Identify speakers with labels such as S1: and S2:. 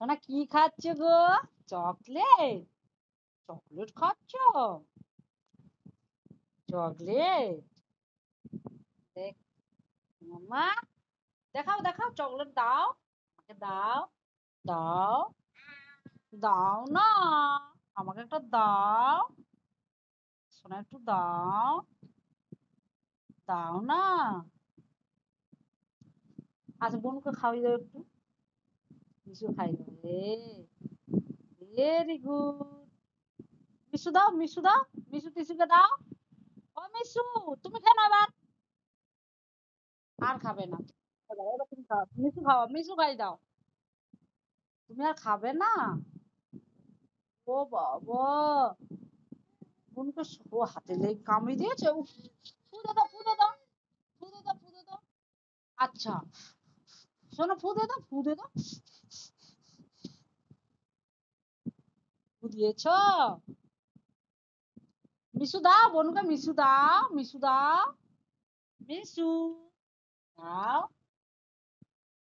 S1: সোনা কি খাচ্ছ গো? চকলেট? চকলেট খাচ্ছ? চকলেট দেখ মামা, দেখাও দেখাও চকলেট দাও, আমাকে দাও, দাও, দাও না, আমাকে একটা দাও। সোনা একটু দাও, দাও না। আচ্ছা বোনকে খাওয়াই দাও একটু, মিশু খাই দাও। Very good. মিশু দাও, মিশু দাও, মিশু টিসুকে দাও। ও মিশু, তুমি কেন আবার? আর খাবে না। এবার তুমি খাও, মিশু খাওয়া, মিশু খাই দাও। তুমি আর খাবে না? ও বাবা, বোনকে ও হাতে লেগে কামড়ে দিয়েছে। উফ, ফুদে দাও, ফুদে দাও, ফুদে দাও, ফুদে দাও। আচ্ছা শোনো, ফুদে দাও, ফুদে দাও। ফুদিয়েছ? মিশু দাও, বোনকে মিশু দাও, মিশু দাও, মিশু দাও।